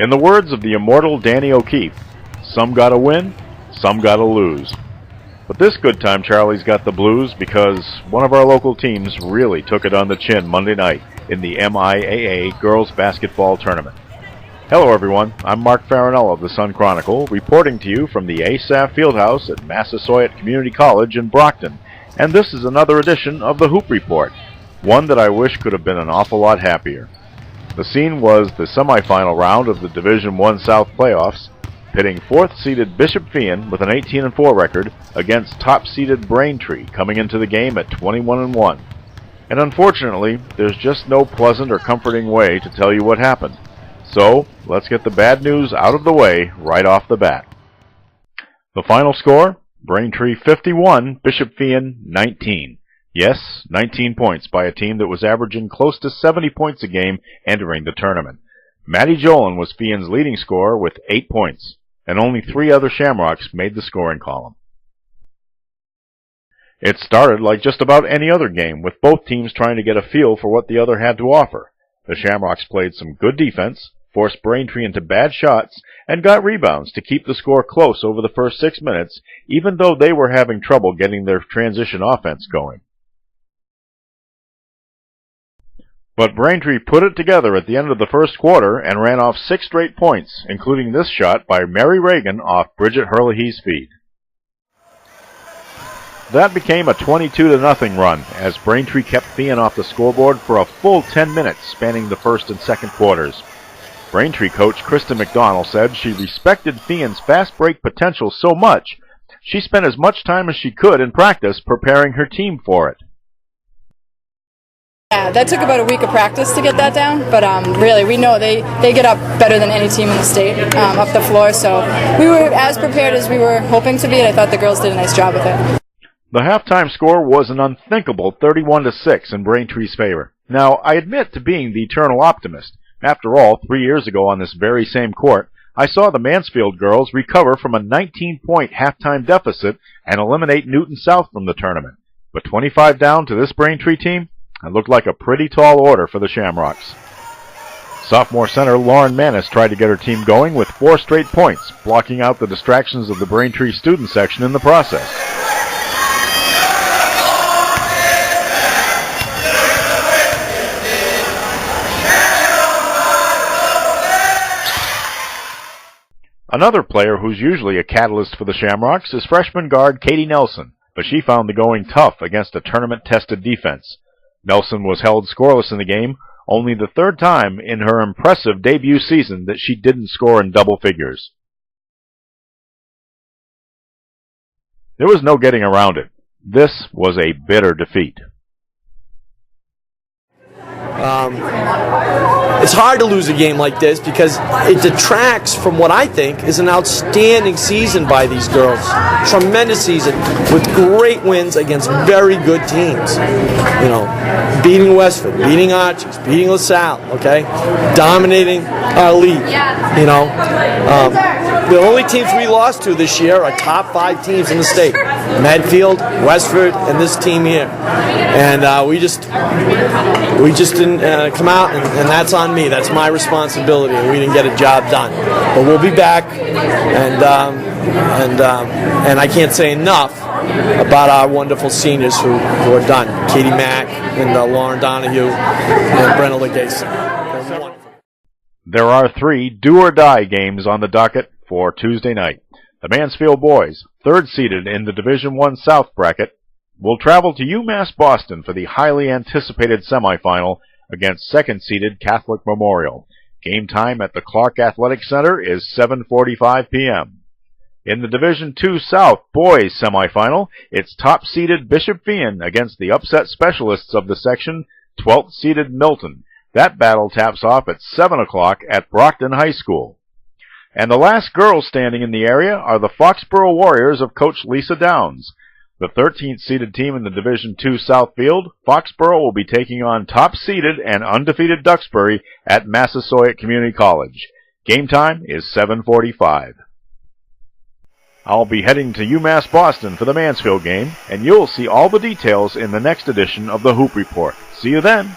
In the words of the immortal Danny O'Keefe, some gotta win, some gotta lose. But this good time Charlie's got the blues because one of our local teams really took it on the chin Monday night in the MIAA Girls Basketball Tournament. Hello everyone, I'm Mark Farinella of the Sun Chronicle, reporting to you from the ASAF Fieldhouse at Massasoit Community College in Brockton, and this is another edition of the Hoop Report, one that I wish could have been an awful lot happier. The scene was the semifinal round of the Division I South playoffs, pitting 4th-seeded Bishop Feehan with an 18-4 record against top-seeded Braintree coming into the game at 21-1. And unfortunately, there's just no pleasant or comforting way to tell you what happened. So, let's get the bad news out of the way right off the bat. The final score, Braintree 51, Bishop Feehan 19. Yes, 19 points by a team that was averaging close to 70 points a game entering the tournament. Maddie Jolin was Feehan's leading scorer with 8 points, and only 3 other Shamrocks made the scoring column. It started like just about any other game, with both teams trying to get a feel for what the other had to offer. The Shamrocks played some good defense, forced Braintree into bad shots, and got rebounds to keep the score close over the first 6 minutes, even though they were having trouble getting their transition offense going. But Braintree put it together at the end of the first quarter and ran off 6 straight points, including this shot by Mary Reagan off Bridget Herlihy's feed. That became a 22-0 run, as Braintree kept Feehan off the scoreboard for a full 10 minutes spanning the first and second quarters. Braintree coach Kristen McDonald said she respected Feehan's fast break potential so much, she spent as much time as she could in practice preparing her team for it. Yeah, that took about a week of practice to get that down, but really we know they get up better than any team in the state, up the floor, so we were as prepared as we were hoping to be, and I thought the girls did a nice job with it. The halftime score was an unthinkable 31-6 in Braintree's favor. Now, I admit to being the eternal optimist. After all, 3 years ago on this very same court, I saw the Mansfield girls recover from a 19-point halftime deficit and eliminate Newton South from the tournament. But 25 down to this Braintree team? It looked like a pretty tall order for the Shamrocks. Sophomore center Lauren Manis tried to get her team going with 4 straight points, blocking out the distractions of the Braintree student section in the process. Another player who's usually a catalyst for the Shamrocks is freshman guard Katie Nelson, but she found the going tough against a tournament-tested defense. Nelson was held scoreless in the game, only the 3rd time in her impressive debut season that she didn't score in double figures. There was no getting around it. This was a bitter defeat. It's hard to lose a game like this because it detracts from what I think is an outstanding season by these girls. Tremendous season with great wins against very good teams. You know, beating Westford, beating Archies, beating LaSalle, okay? Dominating our league, you know. The only teams we lost to this year are top 5 teams in the state. Medfield, Westford, and this team here. And we just didn't come out, and that's on me. That's my responsibility, and we didn't get a job done. But we'll be back, and I can't say enough about our wonderful seniors who are done. Katie Mack and Lauren Donahue and Brenna Legason. There are 3 do-or-die games on the docket for Tuesday night. The Mansfield boys, 3rd-seeded in the Division I South bracket, will travel to UMass Boston for the highly anticipated semifinal against 2nd-seeded Catholic Memorial. Game time at the Clark Athletic Center is 7:45 p.m. In the Division II South boys semifinal, it's top-seeded Bishop Feehan against the upset specialists of the section, 12th-seeded Milton. That battle taps off at 7 o'clock at Brockton High School. And the last girls standing in the area are the Foxborough Warriors of Coach Lisa Downs. The 13th-seeded team in the Division II South field, Foxborough will be taking on top-seeded and undefeated Duxbury at Massasoit Community College. Game time is 7:45. I'll be heading to UMass Boston for the Mansfield game, and you'll see all the details in the next edition of the Hoop Report. See you then!